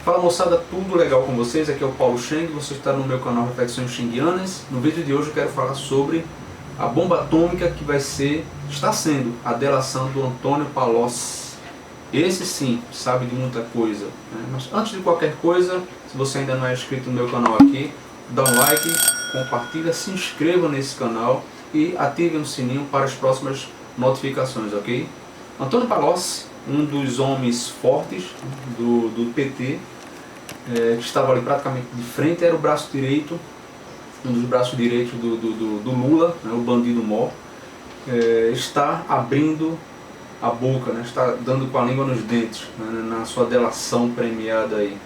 Fala moçada, tudo legal com vocês? Aqui é o Paulo Cheng, você está no meu canal Reflexões Chenguianas. No vídeo de hoje eu quero falar sobre a bomba atômica que está sendo a delação do Antônio Palocci. Esse sim, sabe de muita coisa, né? Mas antes de qualquer coisa, se você ainda não é inscrito no meu canal aqui, dá um like, compartilha, se inscreva nesse canal e ative o sininho para as próximas notificações, ok? Antônio Palocci, um dos homens fortes do PT, que estava ali praticamente de frente, era o braço direito, um dos braços direitos do Lula, né, o bandido mor, está abrindo a boca, né, está dando com a língua nos dentes, né, na sua delação premiada aí.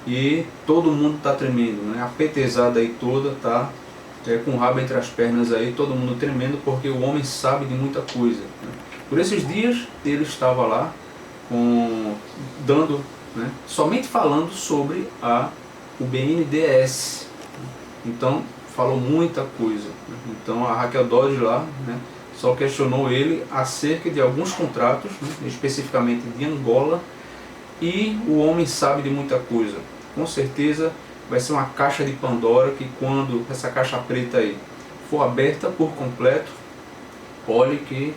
E todo mundo está tremendo, né, a petezada aí toda está com o rabo entre as pernas aí, todo mundo tremendo, porque o homem sabe de muita coisa, né. Por esses dias ele estava lá somente falando sobre o BNDES. Então falou muita coisa. Então a Raquel Dodge lá, né, só questionou ele acerca de alguns contratos, né, especificamente de Angola, e o homem sabe de muita coisa. Com certeza vai ser uma caixa de Pandora que, quando essa caixa preta aí for aberta por completo, olhe que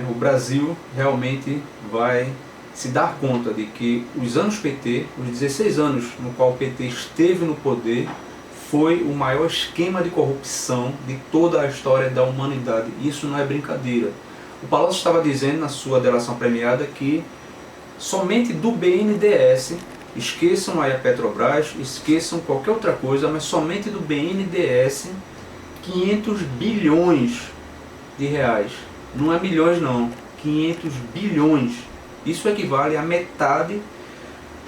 o Brasil realmente vai se dar conta de que os anos PT, os 16 anos no qual o PT esteve no poder, foi o maior esquema de corrupção de toda a história da humanidade. Isso não é brincadeira. O Palocci estava dizendo na sua delação premiada que somente do BNDES, esqueçam aí a Petrobras, esqueçam qualquer outra coisa, mas somente do BNDES, 500 bilhões de reais. Não é milhões não, 500 bilhões. Isso equivale a metade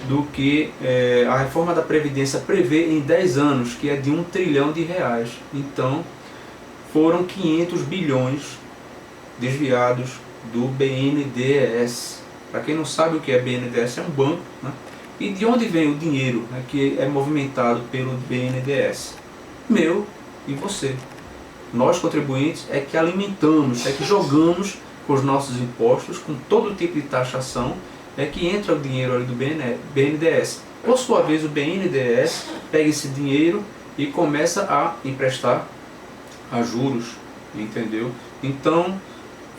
do que a reforma da Previdência prevê em 10 anos, que é de 1 trilhão de reais. Então, foram 500 bilhões desviados do BNDES. Para quem não sabe o que é BNDES, é um banco, né? E de onde vem o dinheiro, né, que é movimentado pelo BNDES? Meu e você. Nós, contribuintes, é que alimentamos, é que jogamos com os nossos impostos, com todo tipo de taxação, é que entra o dinheiro ali do BNDES. Por sua vez, o BNDES pega esse dinheiro e começa a emprestar a juros, entendeu? Então,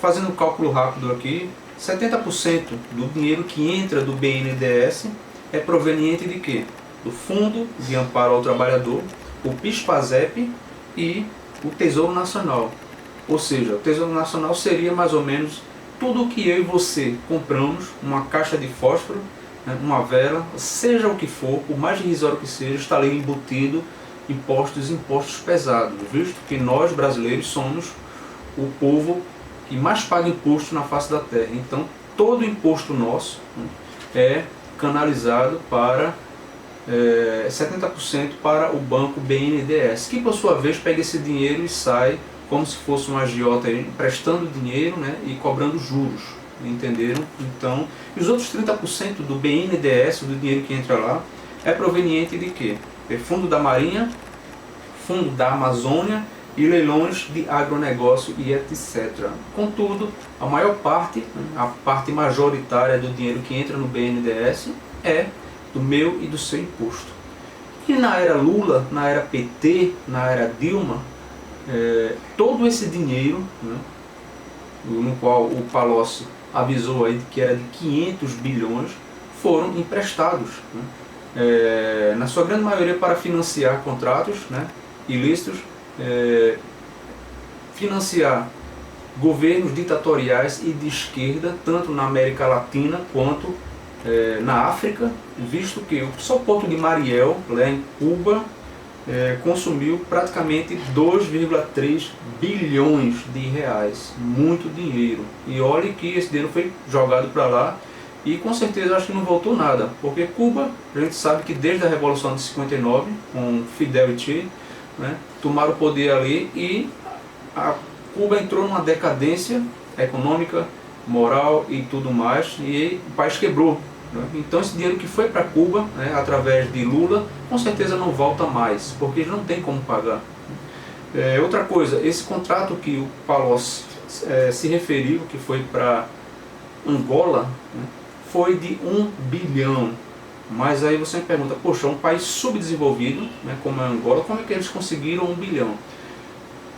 fazendo um cálculo rápido aqui, 70% do dinheiro que entra do BNDES é proveniente de quê? Do Fundo de Amparo ao Trabalhador, o PIS/PASEP e o Tesouro Nacional. Ou seja, o Tesouro Nacional seria mais ou menos tudo o que eu e você compramos, uma caixa de fósforo, né, uma vela, seja o que for, por mais irrisório que seja, está ali embutido impostos pesados, visto que nós brasileiros somos o povo que mais paga imposto na face da terra. Então todo imposto nosso, né, é canalizado para 70% para o banco BNDES, que por sua vez pega esse dinheiro e sai como se fosse um agiota emprestando dinheiro, né, e cobrando juros, entenderam? Então, e os outros 30% do BNDES, do dinheiro que entra lá, é proveniente de quê? É fundo da Marinha, fundo da Amazônia e leilões de agronegócio e etc. Contudo, a maior parte, a parte majoritária do dinheiro que entra no BNDES é do meu e do seu imposto. E na era Lula, na era PT, na era Dilma, todo esse dinheiro, né, no qual o Palocci avisou aí que era de 500 bilhões, foram emprestados, né, na sua grande maioria para financiar contratos, né, ilícitos, financiar governos ditatoriais e de esquerda, tanto na América Latina quanto na África, visto que só o Porto de Mariel, lá em Cuba, consumiu praticamente 2,3 bilhões de reais, muito dinheiro. E olhe que esse dinheiro foi jogado para lá e com certeza acho que não voltou nada, porque Cuba, a gente sabe que desde a Revolução de 59, com Fidel e Che, né, tomaram o poder ali e a Cuba entrou numa decadência econômica, moral e tudo mais, e o país quebrou. Então esse dinheiro que foi para Cuba, né, através de Lula, com certeza não volta mais, porque não tem como pagar. Outra coisa, esse contrato que o Palocci se referiu, que foi para Angola, né, foi de 1 bilhão. Mas aí você me pergunta, poxa, um país subdesenvolvido, né, como é Angola, como é que eles conseguiram 1 bilhão?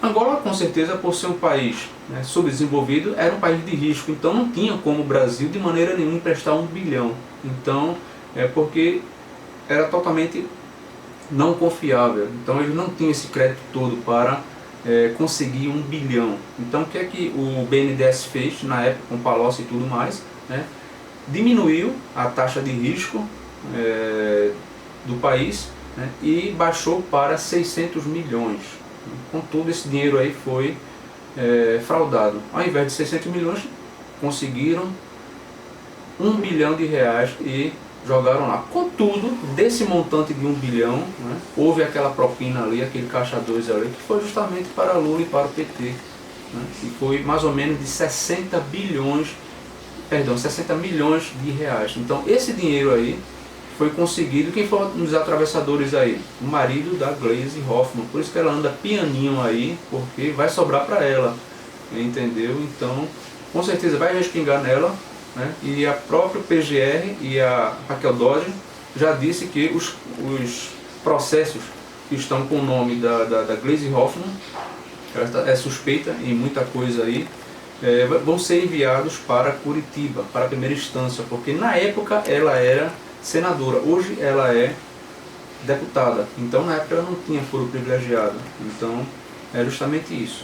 Angola, com certeza, por ser um país, né, subdesenvolvido, era um país de risco, então não tinha como o Brasil de maneira nenhuma emprestar 1 bilhão. Então, porque era totalmente não confiável, então ele não tinha esse crédito todo para conseguir 1 bilhão. Então o que é que o BNDES fez na época com Palocci e tudo mais, né? Diminuiu a taxa de risco do país, né, e baixou para 600 milhões. Contudo, esse dinheiro aí foi fraudado. Ao invés de 600 milhões, conseguiram 1 bilhão de reais e jogaram lá. Contudo, desse montante de 1 bilhão, né, houve aquela propina ali, aquele caixa 2 ali, que foi justamente para Lula e para o PT. Né, e foi mais ou menos de 60 milhões de reais. Então esse dinheiro aí foi conseguido. Quem foram os atravessadores aí? O marido da Gleisi Hoffmann. Por isso que ela anda pianinho aí, porque vai sobrar para ela, entendeu? Então com certeza vai respingar nela, né? E a própria PGR e a Raquel Dodge já disse que os processos que estão com o nome da Gleisi Hoffmann, ela é suspeita em muita coisa aí, vão ser enviados para Curitiba, para a primeira instância, porque na época ela era senadora, hoje ela é deputada, então na época ela não tinha foro privilegiado, então é justamente isso.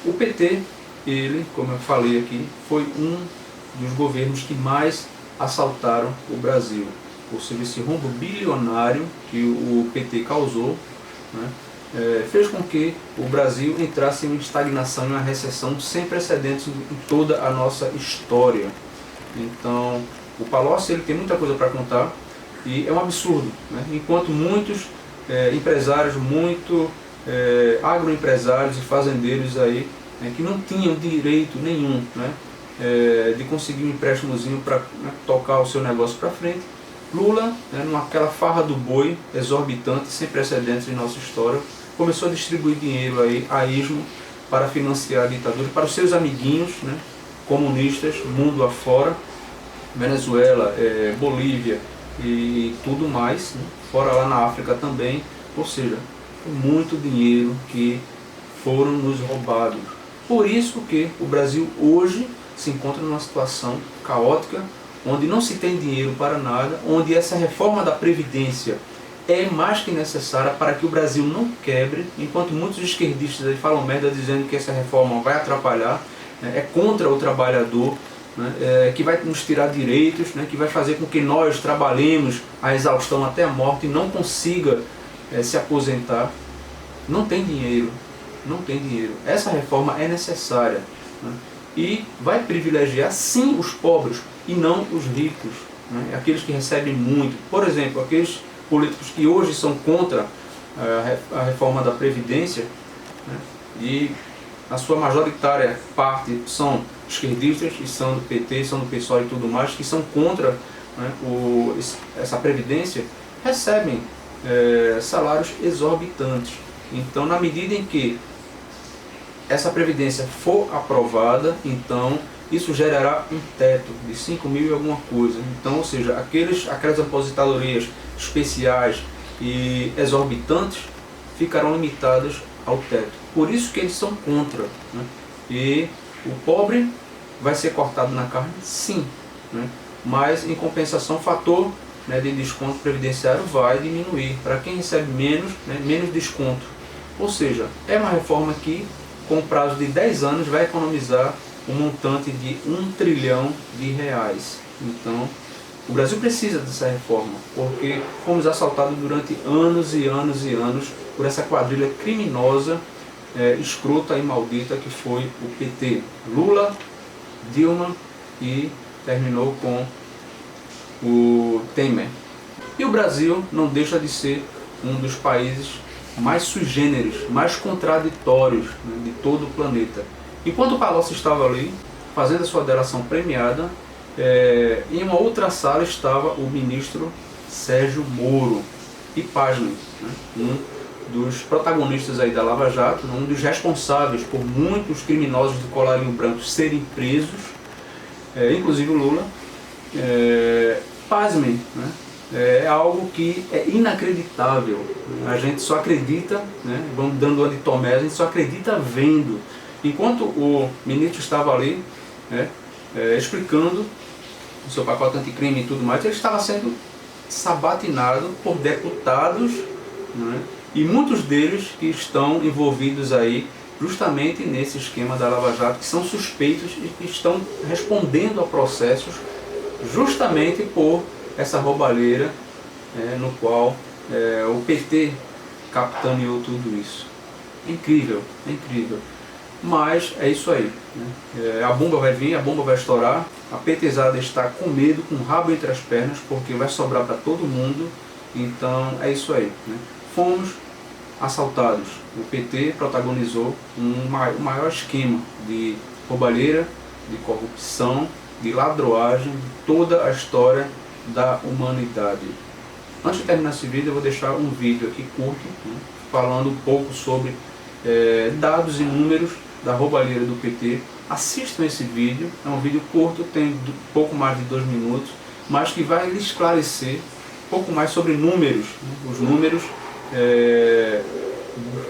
O PT, ele, como eu falei aqui, foi um dos governos que mais assaltaram o Brasil, ou seja, esse rombo bilionário que o PT causou, né, fez com que o Brasil entrasse em uma estagnação, em uma recessão sem precedentes em toda a nossa história. Então, o Palocci, ele tem muita coisa para contar e é um absurdo, né? Enquanto muitos empresários, agroempresários e fazendeiros aí, né, que não tinham direito nenhum, né, de conseguir um empréstimozinho para, né, tocar o seu negócio para frente, Lula, né, naquela farra do boi exorbitante, sem precedentes em nossa história, começou a distribuir dinheiro aí a esmo para financiar a ditadura, para os seus amiguinhos, né, comunistas, mundo afora, Venezuela, Bolívia e tudo mais, né, fora lá na África também, ou seja, muito dinheiro que foram nos roubados. Por isso que o Brasil hoje se encontra numa situação caótica, onde não se tem dinheiro para nada, onde essa reforma da Previdência é mais que necessária para que o Brasil não quebre, enquanto muitos esquerdistas aí falam merda dizendo que essa reforma vai atrapalhar, né, é contra o trabalhador, né, que vai nos tirar direitos, né, que vai fazer com que nós trabalhemos a exaustão até a morte e não consiga se aposentar. Não tem dinheiro, não tem dinheiro. Essa reforma é necessária, né, e vai privilegiar sim os pobres e não os ricos, né, aqueles que recebem muito. Por exemplo, aqueles políticos que hoje são contra a reforma da Previdência, né, e a sua majoritária parte são esquerdistas e são do PT, são do PSOL e tudo mais, que são contra, né, essa Previdência, recebem salários exorbitantes. Então, na medida em que essa Previdência for aprovada, então isso gerará um teto de 5 mil e alguma coisa. Então, ou seja, aquelas aposentadorias especiais e exorbitantes ficarão limitadas ao teto. Por isso que eles são contra, né? E o pobre vai ser cortado na carne, sim, né? Mas em compensação o fator, né, de desconto previdenciário vai diminuir. Para quem recebe menos, né, menos desconto. Ou seja, é uma reforma que com prazo de 10 anos vai economizar um montante de 1 trilhão de reais. Então, o Brasil precisa dessa reforma, porque fomos assaltados durante anos e anos e anos por essa quadrilha criminosa, escrota e maldita que foi o PT. Lula, Dilma e terminou com o Temer. E o Brasil não deixa de ser um dos países mais sui generis, mais contraditórios, né, de todo o planeta. Enquanto o Palocci estava ali, fazendo a sua delação premiada, em uma outra sala estava o ministro Sérgio Moro. E pasmem, né, um dos protagonistas aí da Lava Jato, um dos responsáveis por muitos criminosos de colarinho branco serem presos, inclusive o Lula. Pasmem, né, é algo que é inacreditável. A gente só acredita, né, vamos dando uma de Tomé, a gente só acredita vendo. Enquanto o ministro estava ali, né, explicando o seu pacote anticrime e tudo mais, ele estava sendo sabatinado por deputados, né, e muitos deles que estão envolvidos aí justamente nesse esquema da Lava Jato, que são suspeitos e que estão respondendo a processos justamente por essa roubalheira no qual o PT capitaneou tudo isso. É incrível, é incrível. Mas é isso aí, né? A bomba vai vir, a bomba vai estourar, a petezada está com medo, com o rabo entre as pernas, porque vai sobrar para todo mundo. Então é isso aí, né? Fomos assaltados. O PT protagonizou o maior esquema de roubalheira, de corrupção, de ladroagem, de toda a história da humanidade. Antes de terminar esse vídeo, eu vou deixar um vídeo aqui curto, né, falando um pouco sobre dados e números da roubalheira do PT. Assistam esse vídeo, é um vídeo curto, tem pouco mais de 2 minutos, mas que vai lhe esclarecer um pouco mais sobre números, né, os números,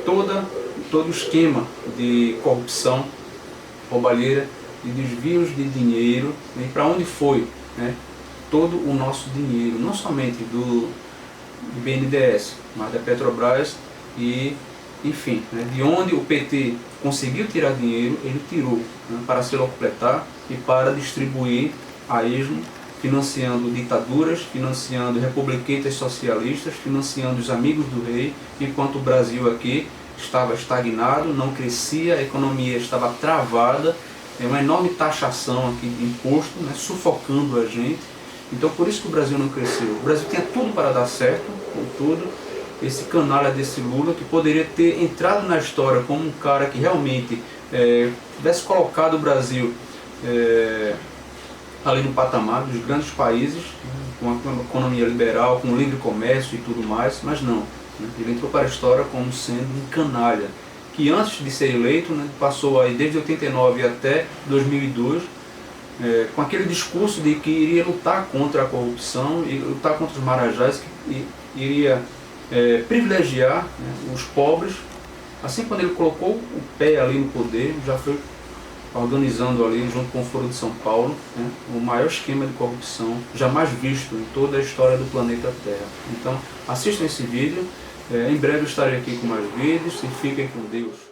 todo o esquema de corrupção, roubalheira, de desvios de dinheiro, e para onde foi, né, todo o nosso dinheiro, não somente do BNDES, mas da Petrobras e, enfim, né, de onde o PT conseguiu tirar dinheiro, ele tirou, né, para se locupletar e para distribuir a esmo, financiando ditaduras, financiando republiquetas socialistas, financiando os amigos do rei, enquanto o Brasil aqui estava estagnado, não crescia, a economia estava travada, uma enorme taxação aqui de imposto, né, sufocando a gente. Então por isso que o Brasil não cresceu. O Brasil tinha tudo para dar certo, contudo, esse canalha desse Lula, que poderia ter entrado na história como um cara que realmente tivesse colocado o Brasil ali no patamar dos grandes países, com uma economia liberal, com livre comércio e tudo mais, mas não. Ele entrou para a história como sendo um canalha, que antes de ser eleito, né, passou aí desde 89 até 2002, com aquele discurso de que iria lutar contra a corrupção e lutar contra os marajás, que iria privilegiar, né, os pobres. Assim, quando ele colocou o pé ali no poder, já foi organizando ali, junto com o Foro de São Paulo, né, o maior esquema de corrupção jamais visto em toda a história do planeta Terra. Então, assistam esse vídeo. Em breve eu estarei aqui com mais vídeos e fiquem com Deus.